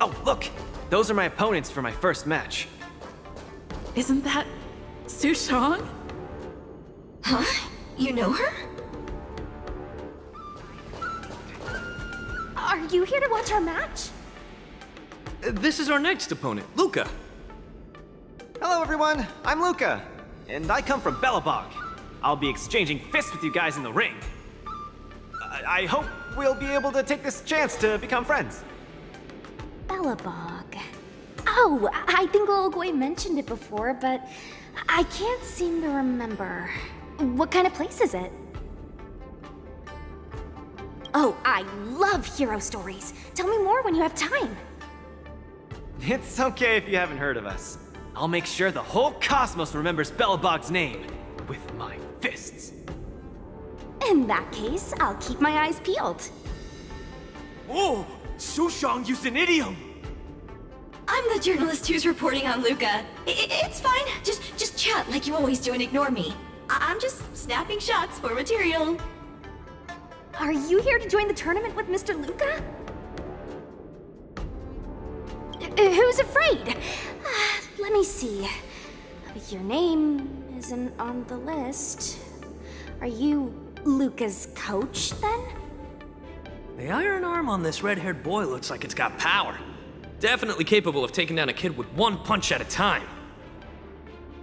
Oh, look! Those are my opponents for my first match. Isn't that Sushong? Huh? You know her? Are you here to watch our match? This is our next opponent, Luca. Hello, everyone. I'm Luca, and I come from Belobog. I'll be exchanging fists with you guys in the ring. I hope we'll be able to take this chance to become friends. Belobog. Oh, I think Little Gui mentioned it before, but I can't seem to remember. What kind of place is it? Oh, I love hero stories. Tell me more when you have time. It's okay if you haven't heard of us. I'll make sure the whole cosmos remembers Belobog's name with my fists. In that case, I'll keep my eyes peeled. Oh, Sushong used an idiom. I'm the journalist who's reporting on Luca. It's fine. Just chat like you always do and ignore me. I'm just snapping shots for material. Are you here to join the tournament with Mr. Luca? Who's afraid? Let me see. Your name isn't on the list. Are you Luca's coach, then? The iron arm on this red-haired boy looks like it's got power. Definitely capable of taking down a kid with one punch at a time.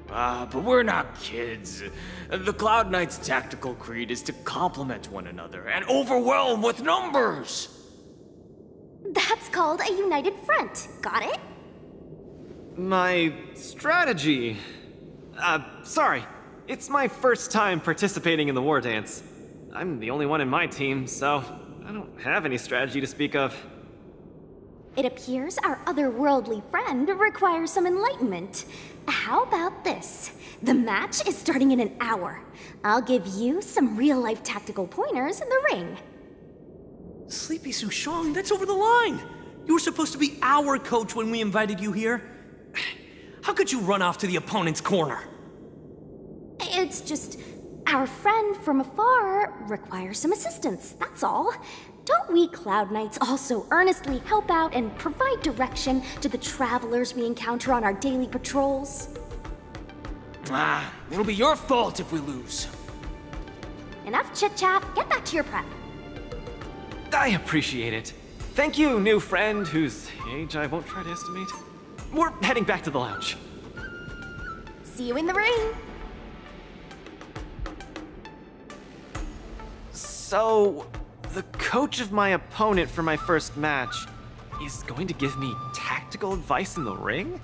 But we're not kids. The Cloud Knight's tactical creed is to complement one another and overwhelm with numbers! That's called a united front. Got it? My strategy... sorry. It's my first time participating in the war dance. I'm the only one in my team, so I don't have any strategy to speak of. It appears our otherworldly friend requires some enlightenment. How about this? The match is starting in an hour. I'll give you some real-life tactical pointers in the ring. Sleepy Sushong, that's over the line! You were supposed to be our coach when we invited you here. How could you run off to the opponent's corner? It's just, our friend from afar requires some assistance, that's all. Don't we Cloud Knights also earnestly help out and provide direction to the travelers we encounter on our daily patrols? It'll be your fault if we lose. Enough chit-chat, get back to your prep. I appreciate it. Thank you, new friend, whose age I won't try to estimate. We're heading back to the lounge. See you in the ring! So, the coach of my opponent for my first match is going to give me tactical advice in the ring?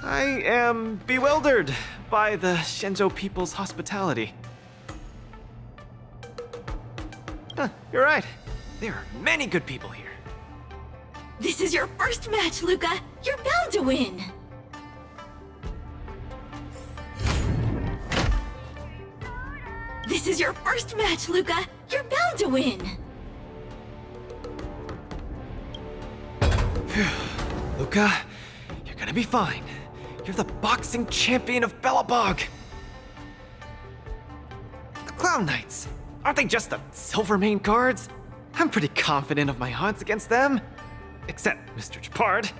I am bewildered by the Shenzhou people's hospitality. Huh, you're right. There are many good people here. This is your first match, Luca. You're bound to win. This is your first match, Luca. You're bound to win. Luca, you're gonna be fine. You're the boxing champion of Belobog. The Clown Knights, aren't they just the Silvermane guards? I'm pretty confident of my odds against them. Except Mr. Japard.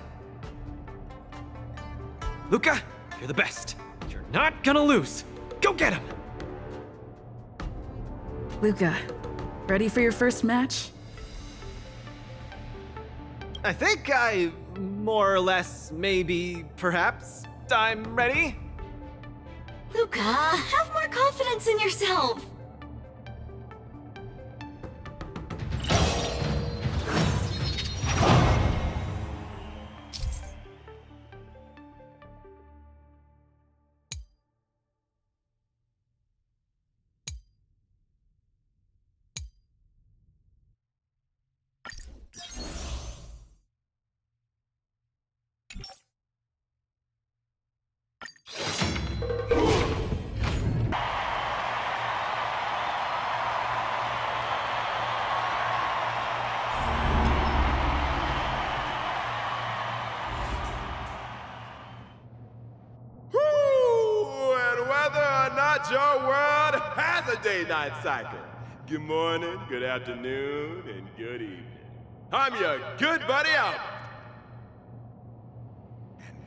Luca, you're the best. You're not gonna lose. Go get him! Luca, ready for your first match? I think more or less, maybe, perhaps, I'm ready. Luca, have more confidence in yourself. Your world has a day-night cycle. Good morning, good afternoon, and good evening. I'm your good buddy Albert.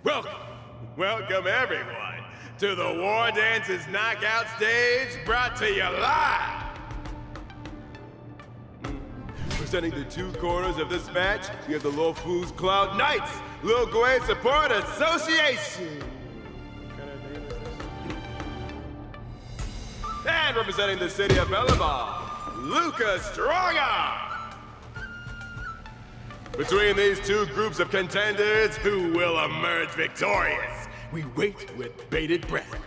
Welcome everyone to the War Dances Knockout Stage, brought to you live. Presenting the two corners of this match, we have the Lofu's Cloud Knights, Lil Gwei Support Association. And representing the city of Bellabog, Luca Strongarm. Between these two groups of contenders, who will emerge victorious? We wait with bated breath.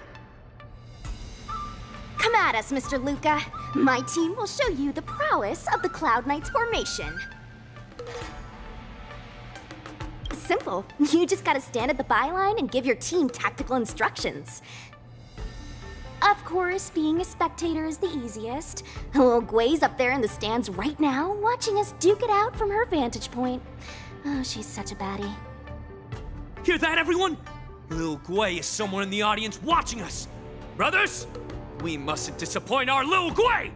Come at us, Mr. Luca. My team will show you the prowess of the Cloud Knights formation. Simple. You just gotta stand at the byline and give your team tactical instructions. Of course, being a spectator is the easiest. Lil Gwei's up there in the stands right now, watching us duke it out from her vantage point. Oh, she's such a baddie. Hear that, everyone? Lil Gwei is somewhere in the audience watching us. Brothers, we mustn't disappoint our Lil Gwei!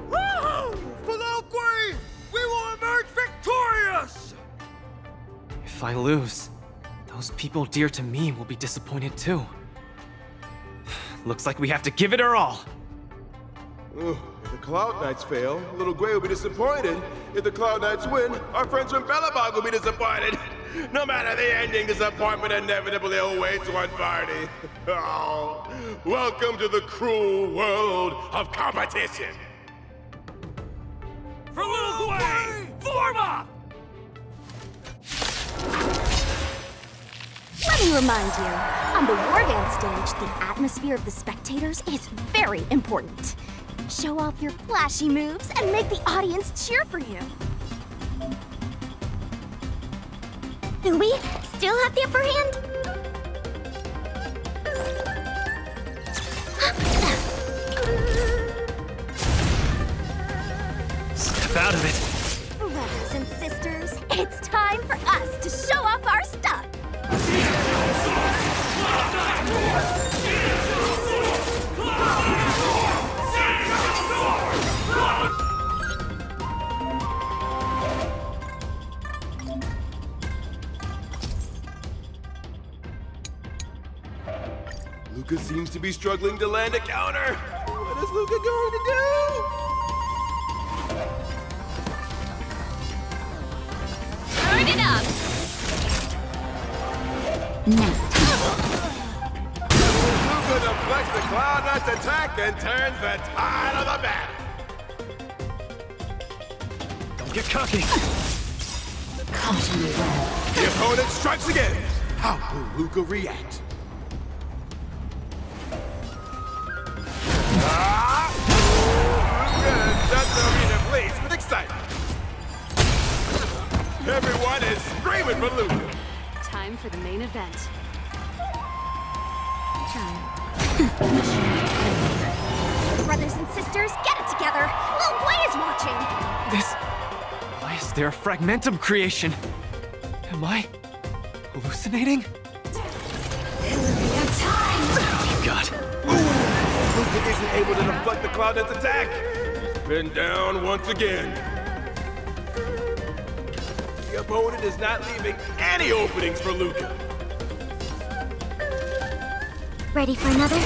Woohoo! For Lil Gwei, we will emerge victorious! If I lose, those people dear to me will be disappointed too. Looks like we have to give it our all. If the Cloud Knights fail, Lil Gwei will be disappointed. If the Cloud Knights win, our friends from Bellabog will be disappointed. No matter the ending, disappointment inevitably awaits one party. Oh, welcome to the cruel world of competition. For Lil Gwei, form up! Let me remind you, on the War Dance stage, the atmosphere of the spectators is very important. Show off your flashy moves and make the audience cheer for you. Do we still have the upper hand? Step out of it. Brothers and sisters, it's time for us to show off our stuff. Luca seems to be struggling to land a counter. What is Luca going to do? Turn it up! Luca deflects the Cloud Knights attack and turns the tide of the battle. Don't get cocky. The opponent strikes again. How will Luca react? Luca has set the arena ablaze with excitement. Everyone is screaming for Luca. Time for the main event. Brothers and sisters, get it together. Lil Gwei is watching. Why is there a fragmentum creation? Am I hallucinating? Oh, God. Luca isn't able to deflect the Cloud Knights attack. He's been down once again. The opponent is not leaving any openings for Luca. Ready for another?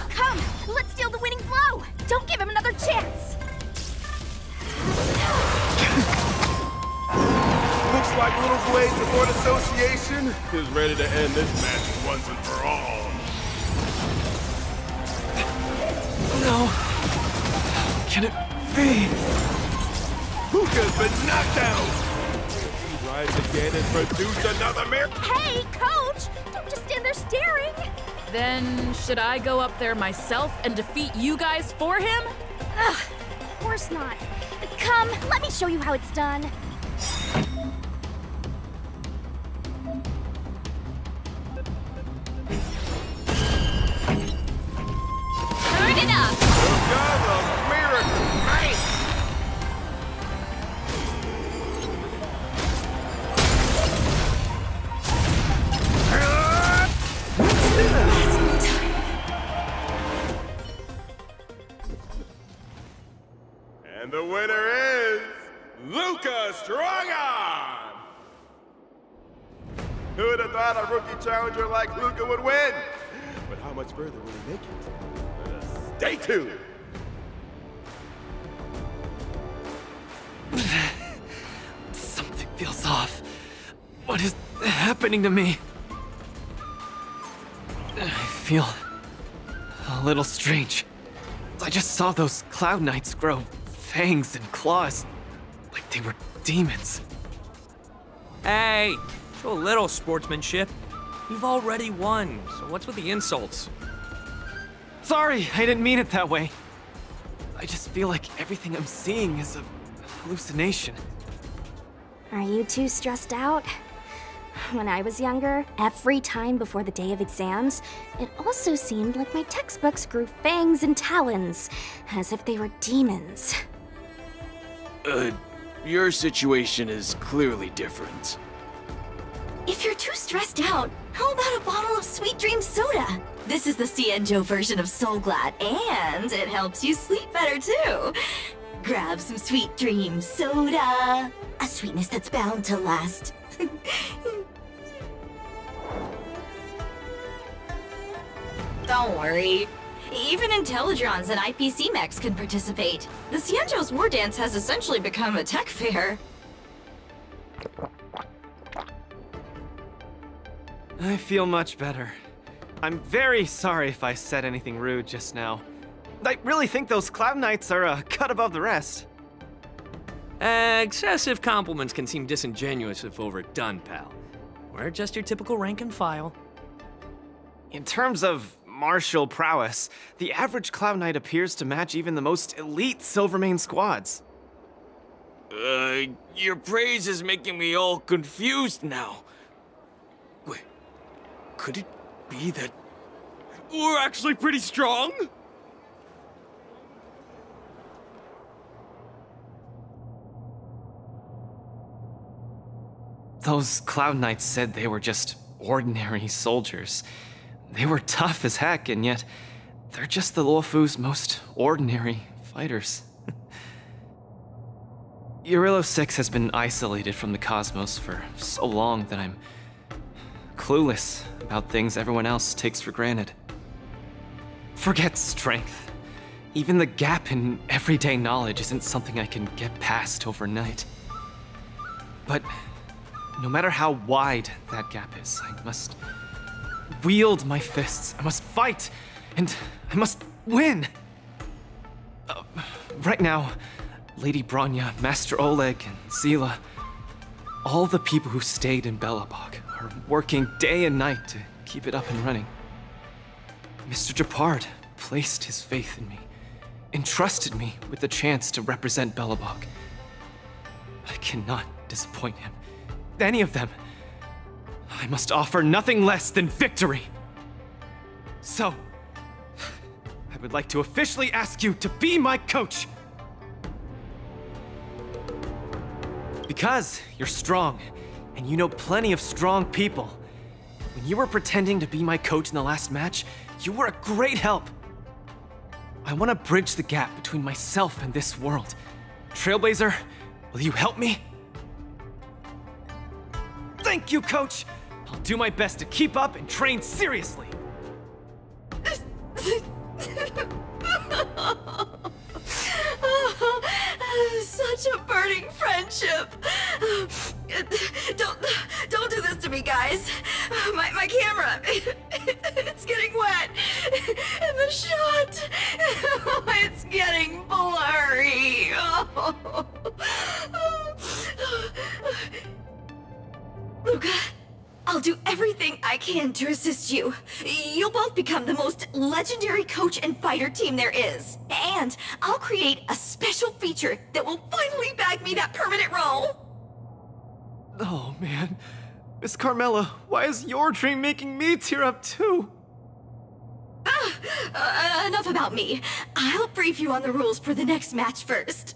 Come, let's steal the winning blow. Don't give him another chance. Looks like Lil Gwei Support Association is ready to end this match once and for all. No. Can it be? Luca's been knocked out. He rise again and produce another miracle. Hey, coach! Don't just stand there staring. Then, should I go up there myself and defeat you guys for him? Ugh, of course not. Come, let me show you how it's done. Turn it up! Luca, the miracle man. And the winner is Luca Strongarm! Who would have thought a rookie challenger like Luca would win? But how much further will he make it? Stay tuned! Something feels off. What is happening to me? I feel a little strange. I just saw those Cloud Knights grow fangs and claws, like they were demons. Hey, show a little sportsmanship. You've already won, so what's with the insults? Sorry, I didn't mean it that way. I just feel like everything I'm seeing is a hallucination. Are you too stressed out? When I was younger, every time before the day of exams, it also seemed like my textbooks grew fangs and talons, as if they were demons. Your situation is clearly different. If you're too stressed out, how about a bottle of Sweet Dream Soda? This is the Cienjo version of Soul Glad, and it helps you sleep better too. Grab some Sweet Dream Soda, a sweetness that's bound to last. Don't worry. Even Intellitrons and IPC mechs can participate. The Cienjo's War Dance has essentially become a tech fair. I feel much better. I'm very sorry if I said anything rude just now. I really think those Cloud Knights are a cut above the rest. Excessive compliments can seem disingenuous if overdone, pal. We're just your typical rank and file. In terms of martial prowess, the average Cloud Knight appears to match even the most elite Silvermane squads. Your praise is making me all confused now. Wait, could it be that we're actually pretty strong? Those Cloud Knights said they were just ordinary soldiers. They were tough as heck, and yet they're just the Luofu's most ordinary fighters. Eurylo 6 has been isolated from the cosmos for so long that I'm clueless about things everyone else takes for granted. Forget strength. Even the gap in everyday knowledge isn't something I can get past overnight. But no matter how wide that gap is, I must wield my fists. I must fight, and I must win. Right now, Lady Bronya, Master Oleg, and Zila, all the people who stayed in Belobog are working day and night to keep it up and running. Mr. Japard placed his faith in me, entrusted me with the chance to represent Belobog. I cannot disappoint him. Any of them. I must offer nothing less than victory. So, I would like to officially ask you to be my coach. Because you're strong, and you know plenty of strong people. When you were pretending to be my coach in the last match, you were a great help. I want to bridge the gap between myself and this world. Trailblazer, will you help me? Thank you, Coach! I'll do my best to keep up and train seriously. Such a burning friendship. Don't do this to me, guys. My camera, it's getting wet. And the shot, it's getting blurry. Luca, I'll do everything I can to assist you. You'll both become the most legendary coach and fighter team there is. And I'll create a special feature that will finally bag me that permanent role. Oh, man. Miss Carmela, why is your dream making me tear up too? Enough about me. I'll brief you on the rules for the next match first.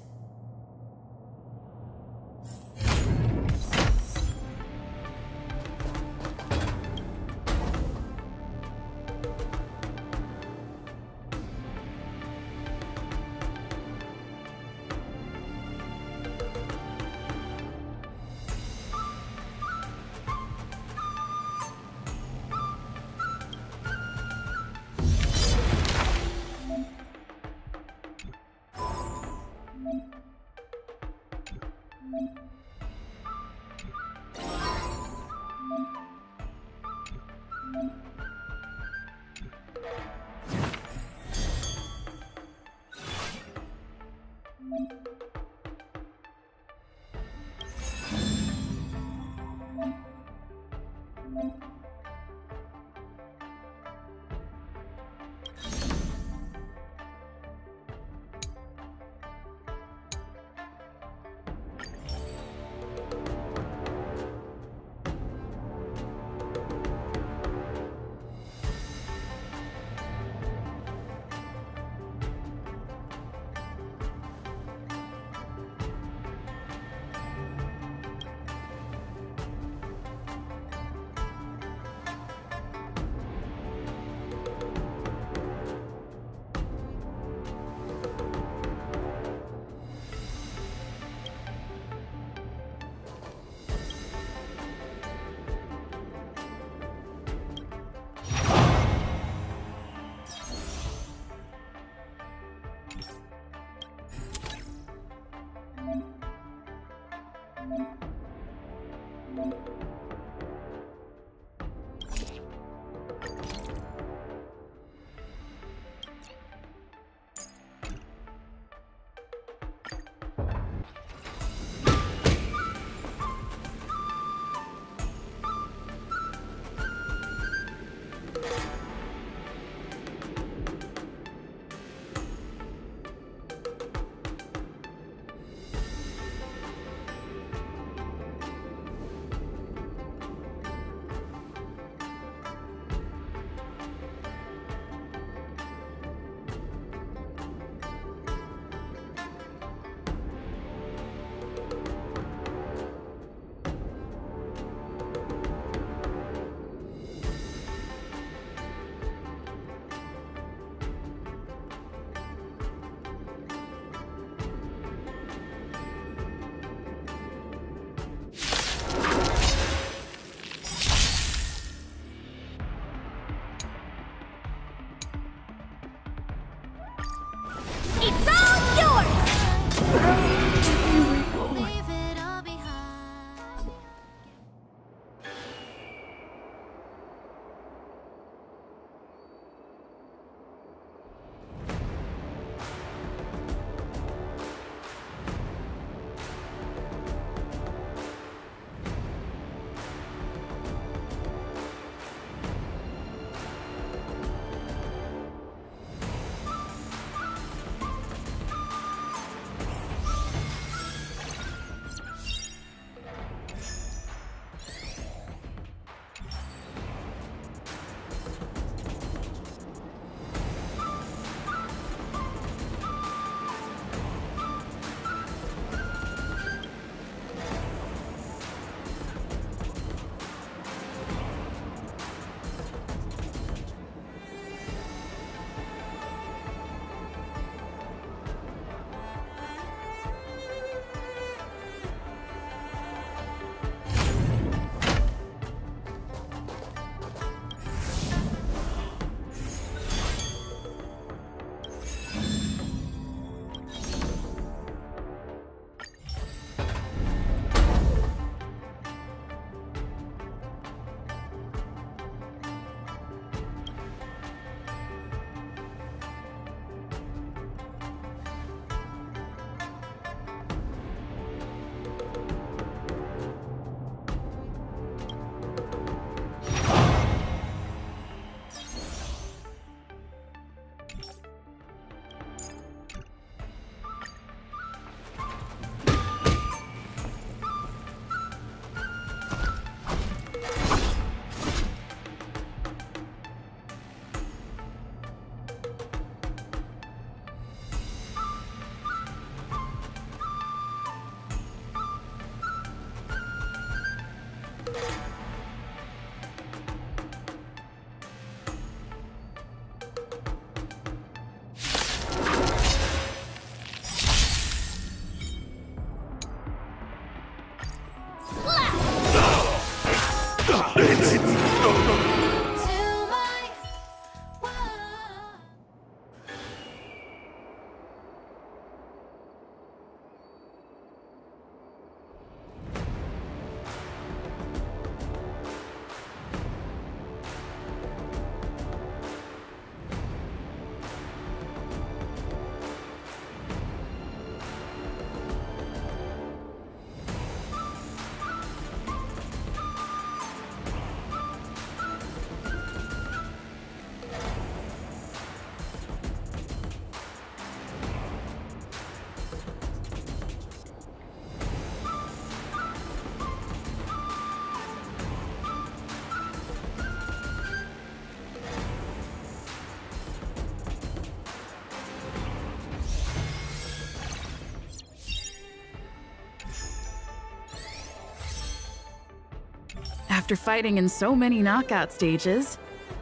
After fighting in so many knockout stages,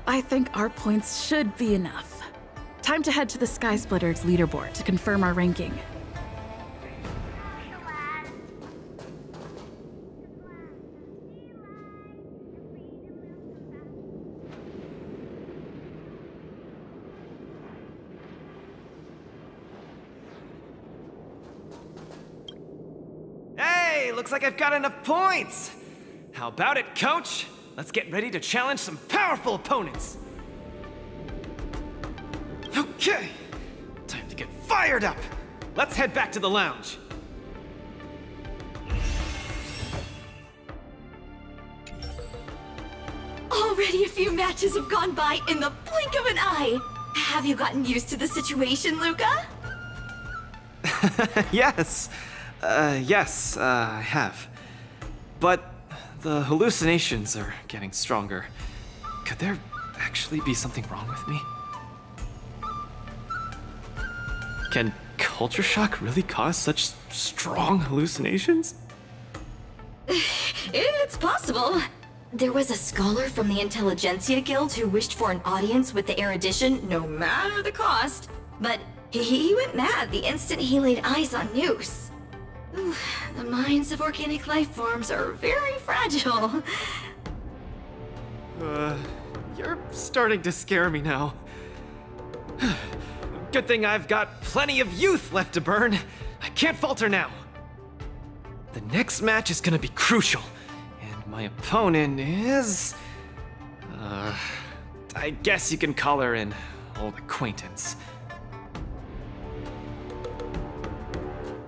I think our points should be enough. Time to head to the Sky Splitters leaderboard to confirm our ranking. Hey, looks like I've got enough points! How about it, coach? Let's get ready to challenge some powerful opponents! Okay, time to get fired up! Let's head back to the lounge. Already a few matches have gone by in the blink of an eye. Have you gotten used to the situation, Luca? Yes. Yes, I have. But the hallucinations are getting stronger. Could there actually be something wrong with me? Can culture shock really cause such strong hallucinations? It's possible. There was a scholar from the Intelligentsia Guild who wished for an audience with the erudition, no matter the cost. But he went mad the instant he laid eyes on Noose. Ooh, the minds of organic life forms are very fragile. You're starting to scare me now. Good thing I've got plenty of youth left to burn. I can't falter now. The next match is gonna be crucial, and my opponent is... I guess you can call her an old acquaintance.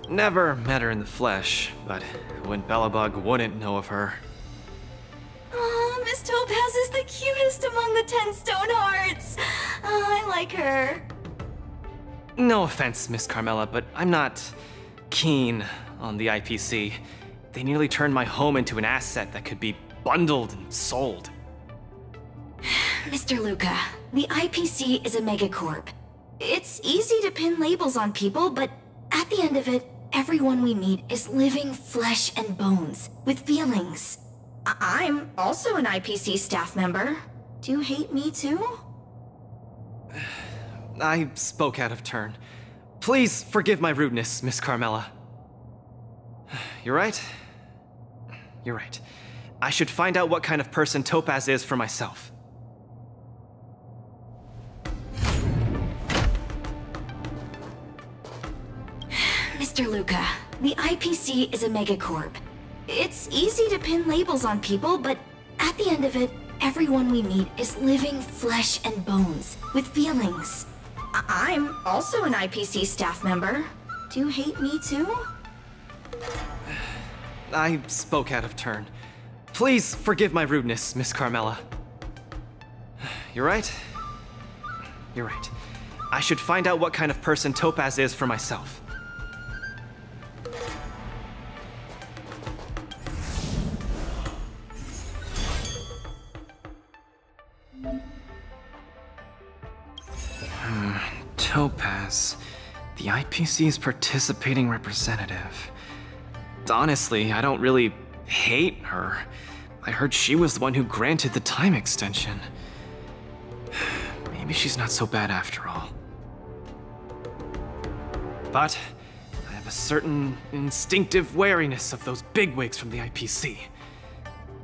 Never met her in the flesh, but when Belobog wouldn't know of her. Aw, Miss Topaz is the cutest among the 10 stone hearts. I like her. No offense, Miss Carmela, but I'm not keen on the IPC. They nearly turned my home into an asset that could be bundled and sold. Mr. Luca, the IPC is a megacorp. It's easy to pin labels on people, but at the end of it, everyone we meet is living flesh and bones, with feelings. I'm also an IPC staff member. Do you hate me too? I spoke out of turn. Please forgive my rudeness, Miss Carmela. You're right. You're right. I should find out what kind of person Topaz is for myself. Mr. Luca, the IPC is a megacorp. It's easy to pin labels on people, but at the end of it, everyone we meet is living flesh and bones, with feelings. I'm also an IPC staff member. Do you hate me too? I spoke out of turn. Please forgive my rudeness, Miss Carmela. You're right. You're right. I should find out what kind of person Topaz is for myself. Topaz, the IPC's participating representative. Honestly, I don't really hate her. I heard she was the one who granted the time extension. Maybe she's not so bad after all. But I have a certain instinctive wariness of those bigwigs from the IPC.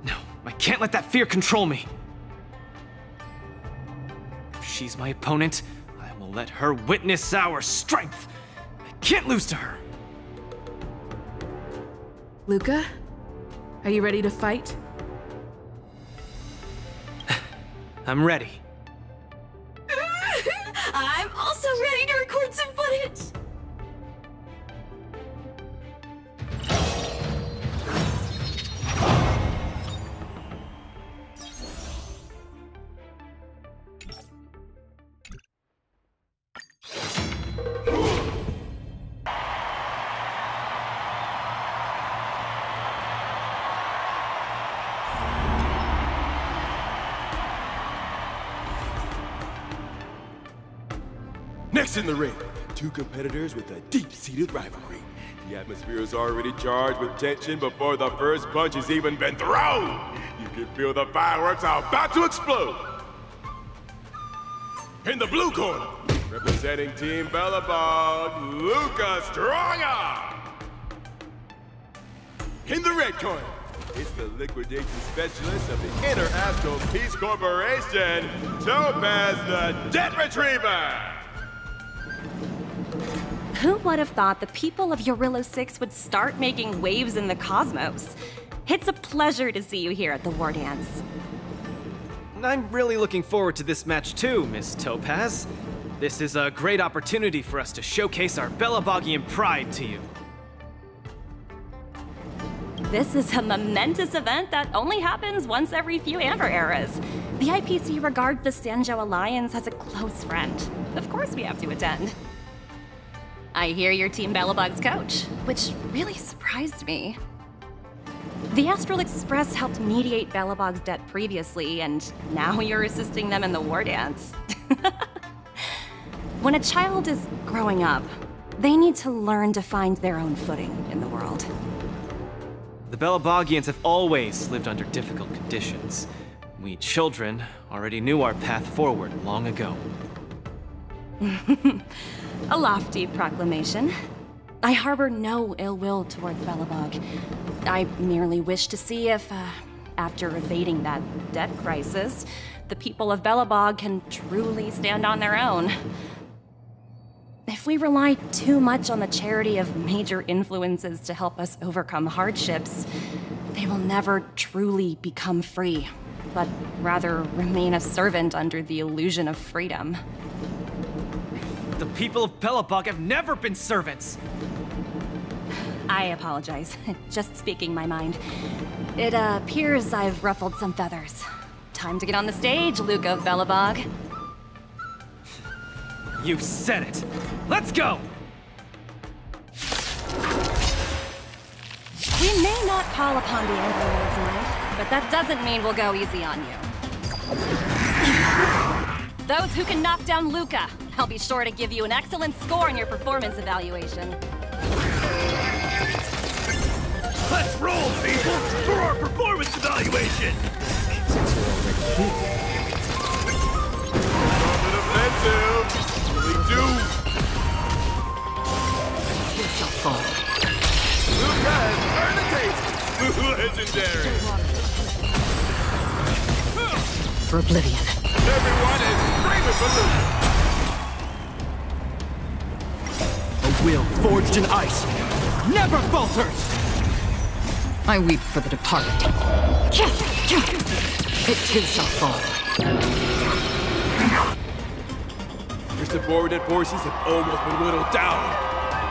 No, I can't let that fear control me. If she's my opponent, I will let her witness our strength. I can't lose to her. Luca, are you ready to fight? I'm ready. I'm also ready to record some footage. Next in the ring, two competitors with a deep-seated rivalry. The atmosphere is already charged with tension before the first punch has even been thrown. You can feel the fireworks are about to explode. In the blue corner, representing Team Bellabog, Luca Stronga. In the red corner, it's the liquidation specialist of the Inter-Astral Peace Corporation, Topaz the Debt Retriever! Who would have thought the people of Eurillo 6 would start making waves in the cosmos? It's a pleasure to see you here at the War Dance. I'm really looking forward to this match too, Miss Topaz. This is a great opportunity for us to showcase our Bellabogian pride to you. This is a momentous event that only happens once every few Amber eras. The IPC regards the Sanjo Alliance as a close friend. Of course we have to attend. I hear you're Team Bellabog's coach, which really surprised me. The Astral Express helped mediate Bellabog's debt previously, and now you're assisting them in the War Dance. When a child is growing up, they need to learn to find their own footing in the world. The Bellabogians have always lived under difficult conditions. We children already knew our path forward long ago. A lofty proclamation. I harbor no ill will towards Bellabog. I merely wish to see if, after evading that debt crisis, the people of Bellabog can truly stand on their own. If we rely too much on the charity of major influences to help us overcome hardships, they will never truly become free, but rather remain a servant under the illusion of freedom. The people of Bellabog have never been servants! I apologize. Just speaking my mind. It appears I've ruffled some feathers. Time to get on the stage, Luca of Bellabog. You said it! Let's go! We may not call upon the Emperor tonight, but that doesn't mean we'll go easy on you. Those who can knock down Luca, I'll be sure to give you an excellent score in your performance evaluation. Let's roll, people, for our performance evaluation! Really do! Luca has earned a taste! Legendary! For oblivion. Everyone is screaming for Luca! A will forged in ice never falters! I weep for the departed. It too shall fall. Your subordinate forces have almost been whittled down.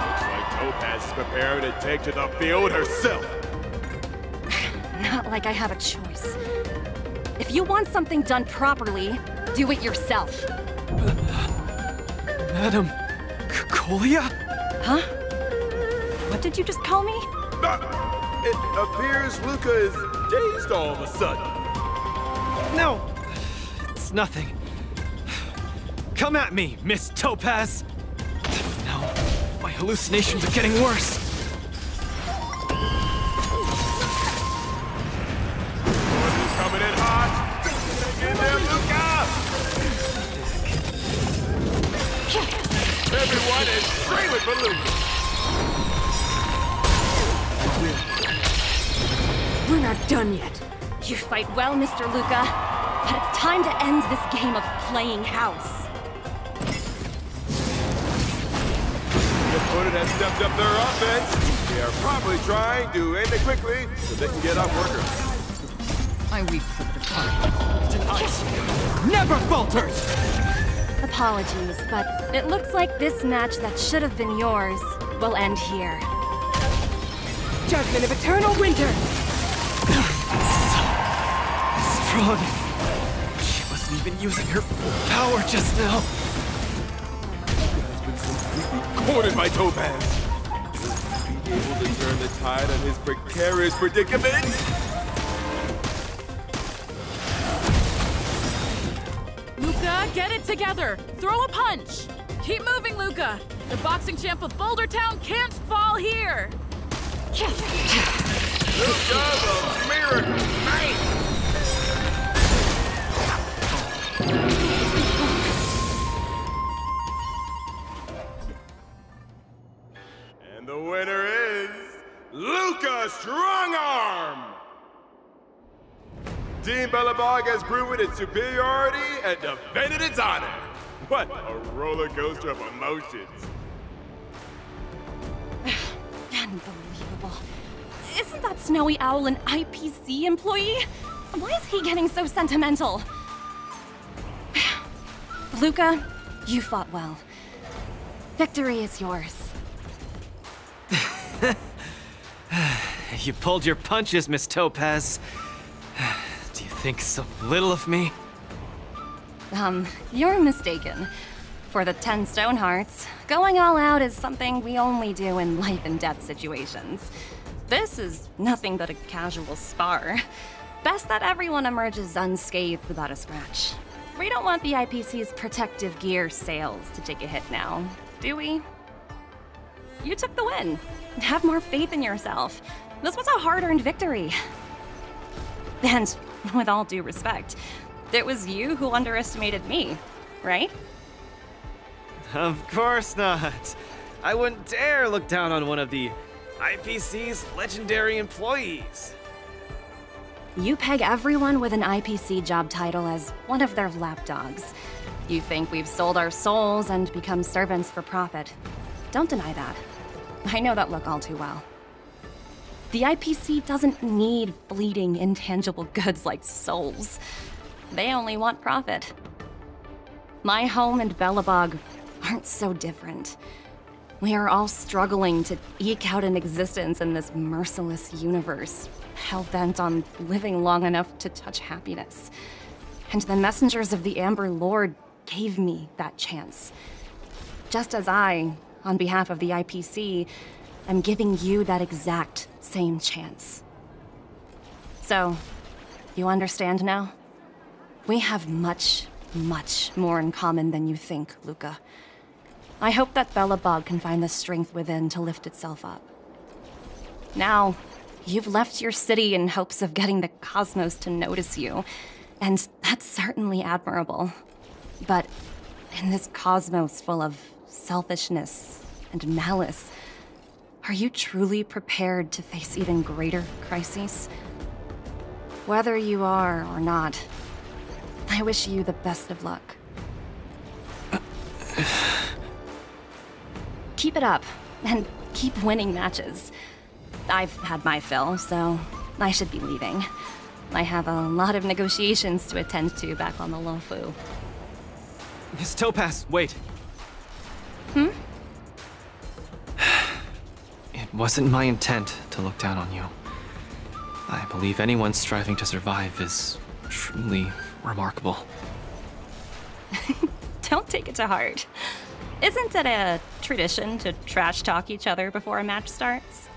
Looks like Topaz is preparing to take to the field herself. Not like I have a choice. If you want something done properly, do it yourself. Madam Colia? Huh? What did you just call me? It appears Luca is dazed all of a sudden. No! It's nothing. Come at me, Miss Topaz! No, my hallucinations are getting worse. He's coming in hot! Get in there, Luca! Everyone is screaming for Luca! We're not done yet. You fight well, Mr. Luca, but it's time to end this game of playing house. The opponent has stepped up their offense. They are probably trying to end it quickly so they can get off workers. I weep for the departed. Ice never falters! Apologies, but it looks like this match that should have been yours will end here. Judgment of eternal winter! Strong. She wasn't even using her full power just now. Has been completely cornered by Topaz. Will he be able to turn the tide on his precarious predicament? Luca, get it together! Throw a punch! Keep moving, Luca! The boxing champ of Boulder Town can't fall here! Luca's a miracle man! And the winner is Luca Strongarm! Team Belobog has proven its superiority and defended its honor. What a roller coaster of emotions. Unbelievable. Isn't that Snowy Owl an IPC employee? Why is he getting so sentimental? Luca, you fought well. Victory is yours. You pulled your punches, Miss Topaz. Do you think so little of me? You're mistaken. For the 10 Stonehearts, going all out is something we only do in life and death situations. This is nothing but a casual spar. Best that everyone emerges unscathed without a scratch. We don't want the IPC's protective gear sales to take a hit now, do we? You took the win. Have more faith in yourself. This was a hard-earned victory. And with all due respect, it was you who underestimated me, right? Of course not. I wouldn't dare look down on one of the IPC's legendary employees. You peg everyone with an IPC job title as one of their lapdogs. You think we've sold our souls and become servants for profit. Don't deny that. I know that look all too well. The IPC doesn't need fleeting, intangible goods like souls. They only want profit. My home and Belobog aren't so different. We are all struggling to eke out an existence in this merciless universe, hell-bent on living long enough to touch happiness. And the messengers of the Amber Lord gave me that chance. Just as I, on behalf of the IPC, am giving you that exact same chance. So, you understand now? We have much, much more in common than you think, Luca. I hope that Belobog can find the strength within to lift itself up. Now, you've left your city in hopes of getting the cosmos to notice you, and that's certainly admirable. But in this cosmos full of selfishness and malice, are you truly prepared to face even greater crises? Whether you are or not, I wish you the best of luck. Keep it up, and keep winning matches. I've had my fill, so I should be leaving. I have a lot of negotiations to attend to back on the Lofu. Miss Topaz, wait. Hmm? It wasn't my intent to look down on you. I believe anyone striving to survive is truly remarkable. Don't take it to heart. Isn't it a tradition to trash talk each other before a match starts?